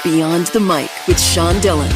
Beyond the Mic with Sean Dillon.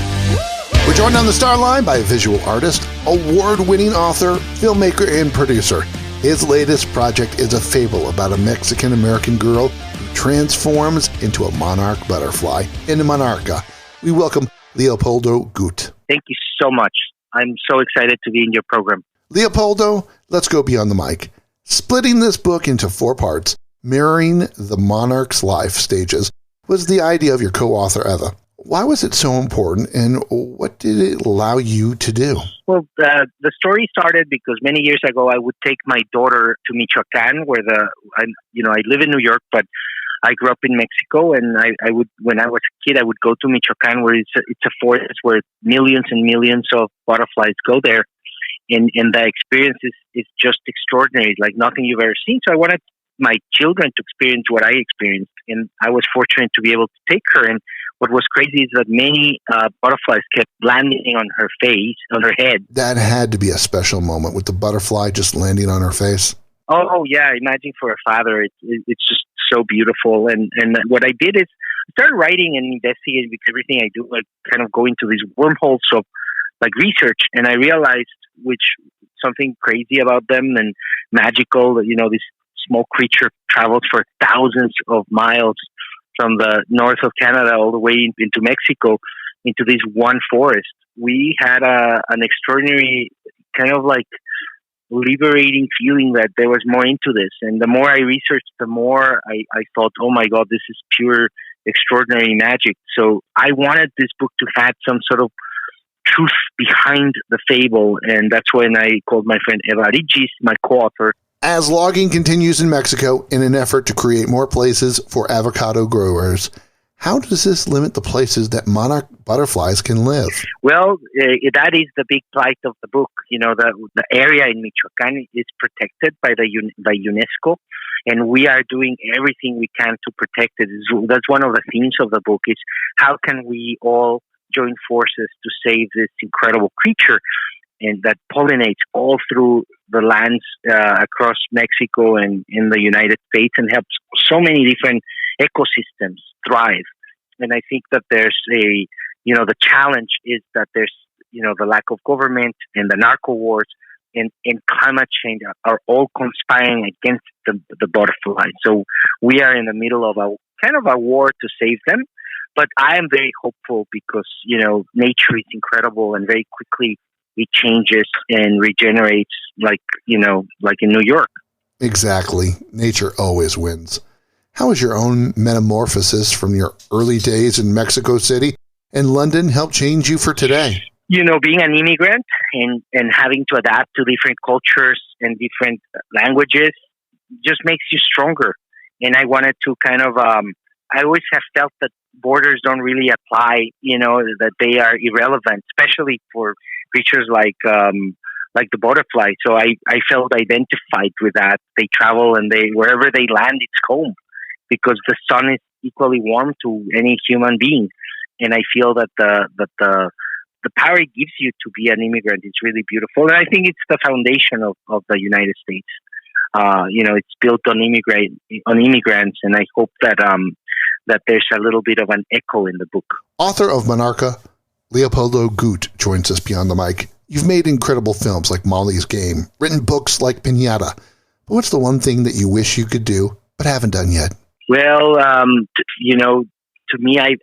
We're joined on the star line by a visual artist, award-winning author, filmmaker, and producer. His latest project is a fable about a Mexican-American girl who transforms into a monarch butterfly. In Monarca, we welcome Leopoldo Gout. Thank you so much. I'm so excited to be in your program. Leopoldo, let's go beyond the mic. Splitting this book into 4 parts, mirroring the monarch's life stages, was the idea of your co-author, Eva. Why was it so important, and what did it allow you to do? Well, the story started because many years ago I would take my daughter to Michoacan, where I live in New York, but I grew up in Mexico, and I would, when I was a kid, I would go to Michoacan, where it's a forest where millions and millions of butterflies go there, and the experience is just extraordinary, like nothing you've ever seen. So I wanted my children to experience what I experienced, and I was fortunate to be able to take her. And what was crazy is that many butterflies kept landing on her face, on her head. That had to be a special moment with the butterfly just landing on her face. Oh yeah, imagine for a father, it's just so beautiful. And what I did is I started writing and investigating, because everything I do, like kind of go into these wormholes of like research, and I realized something crazy about them and magical. This small creature travels for thousands of miles from the north of Canada all the way into Mexico, into this one forest. We had an extraordinary kind of like liberating feeling that there was more into this. And the more I researched, the more I thought, oh my God, this is pure extraordinary magic. So I wanted this book to have some sort of truth behind the fable. And that's when I called my friend Eva Rigis, my co-author. As logging continues in Mexico in an effort to create more places for avocado growers, how does this limit the places that monarch butterflies can live? Well, that is the big plight of the book. The area in Michoacan is protected by UNESCO, and we are doing everything we can to protect it. That's one of the themes of the book, is how can we all join forces to save this incredible creature, and that pollinates all through the lands across Mexico and in the United States, and helps so many different ecosystems thrive. And I think that there's the challenge is that there's, the lack of government and the narco wars and climate change are all conspiring against the butterfly. So we are in the middle of a kind of a war to save them. But I am very hopeful because, nature is incredible, and very quickly it changes and regenerates like in New York. Exactly. Nature always wins. How has your own metamorphosis from your early days in Mexico City and London helped change you for today? Being an immigrant and having to adapt to different cultures and different languages just makes you stronger. And I wanted to kind of, I always have felt that borders don't really apply, that they are irrelevant, especially for creatures like the butterfly. So I felt identified with that. They travel, and wherever they land, it's home, because the sun is equally warm to any human being. And I feel that the power it gives you to be an immigrant is really beautiful. And I think it's the foundation of the United States. It's built on immigrants, and I hope that there's a little bit of an echo in the book. Author of Monarca, Leopoldo Gout joins us beyond the mic. You've made incredible films like Molly's Game, written books like Piñata. But what's the one thing that you wish you could do but haven't done yet? Well, to me, I've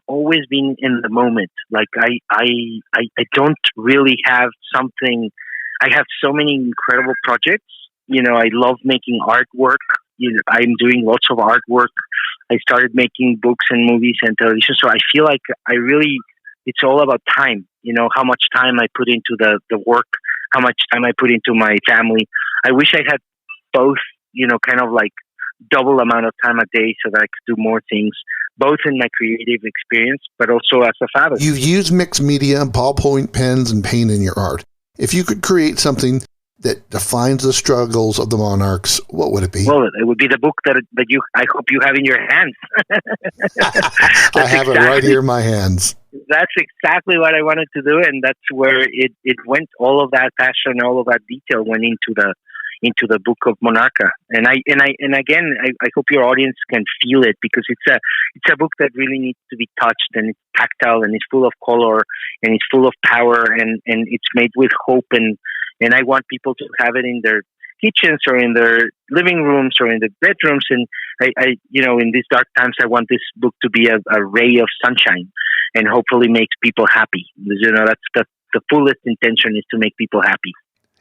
always been in the moment. Like I don't really have something. I have so many incredible projects. I love making artwork. I'm doing lots of artwork. I started making books and movies and television. So I feel like it's all about time. How much time I put into the work, how much time I put into my family. I wish I had both, kind of like double amount of time a day so that I could do more things, both in my creative experience, but also as a father. You've used mixed media, ballpoint pens, and paint in your art. If you could create something that defines the struggles of the monarchs, what would it be? Well, it would be the book that I hope you have in your hands. I have it right here in my hands. That's exactly what I wanted to do, and that's where it went. All of that passion, all of that detail went into into the book of Monarca. And again, I hope your audience can feel it, because it's a book that really needs to be touched, and it's tactile, and it's full of color, and it's full of power, and it's made with hope, and I want people to have it in their kitchens or in their living rooms or in the bedrooms. And I in these dark times, I want this book to be a ray of sunshine and hopefully makes people happy. That's the fullest intention, is to make people happy.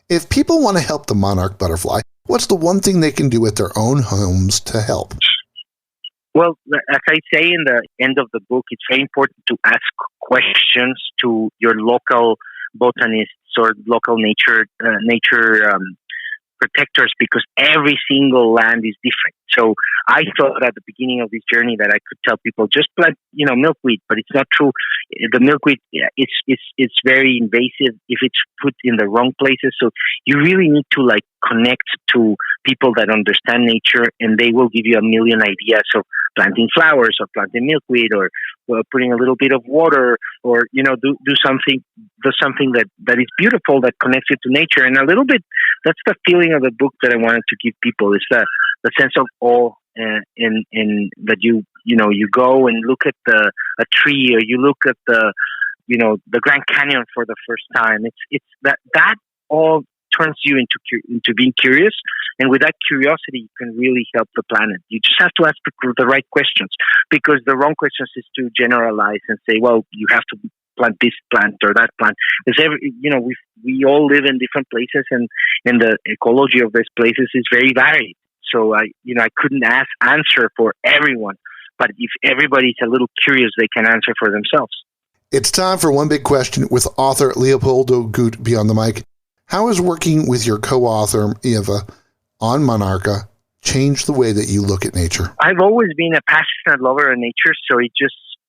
If people want to help the Monarch Butterfly, what's the one thing they can do at their own homes to help? Well, as I say in the end of the book, it's very important to ask questions to your local botanists or local nature protectors, because every single land is different. So I thought at the beginning of this journey that I could tell people just plant, milkweed, but it's not true. The milkweed, it's very invasive if it's put in the wrong places. So you really need to connect to people that understand nature, and they will give you a million ideas of planting flowers or planting milkweed or putting a little bit of water, or do something that is beautiful, that connects you to nature. And a little bit, that's the feeling of the book that I wanted to give people, is the sense of awe, in that you go and look at a tree, or you look at the Grand Canyon for the first time. It's that all turns you into being curious, and with that curiosity, you can really help the planet. You just have to ask the right questions, because the wrong questions is to generalize and say, well, you have to plant this plant or that plant. Because we all live in different places, and the ecology of these places is very varied. So I couldn't answer for everyone, but if everybody's a little curious, they can answer for themselves. It's time for one big question with author Leopoldo Gout beyond the mic. How has working with your co-author, Eva, on Monarca changed the way that you look at nature? I've always been a passionate lover of nature, so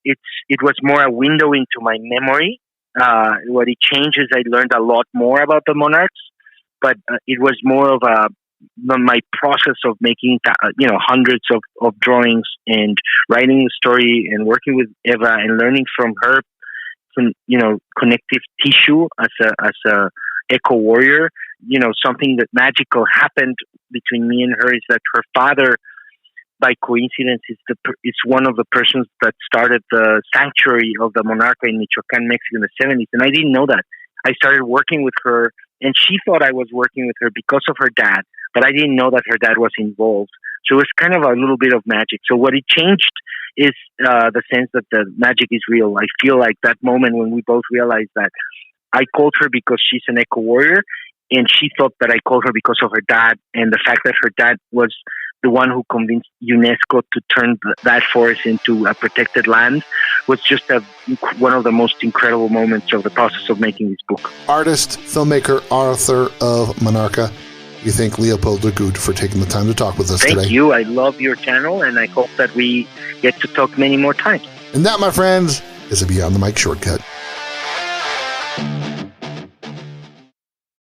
it was more a window into my memory. What it changed is I learned a lot more about the monarchs, but it was more of my process of making hundreds of drawings and writing the story and working with Eva and learning from her some connective tissue as a eco warrior. Something that magical happened between me and her is that her father, by coincidence, is one of the persons that started the sanctuary of the Monarca in Michoacán, Mexico in the 70s. And I didn't know that. I started working with her, and she thought I was working with her because of her dad, but I didn't know that her dad was involved. So it was kind of a little bit of magic. So what it changed is the sense that the magic is real. I feel like that moment when we both realized that I called her because she's an eco warrior, and she thought that I called her because of her dad, and the fact that her dad was the one who convinced UNESCO to turn that forest into a protected land was just one of the most incredible moments of the process of making this book. Artist, filmmaker, author of Monarca, we thank Leopoldo Gout for taking the time to talk with us today. Thank you. I love your channel, and I hope that we get to talk many more times. And that, my friends, is a Beyond the Mic shortcut.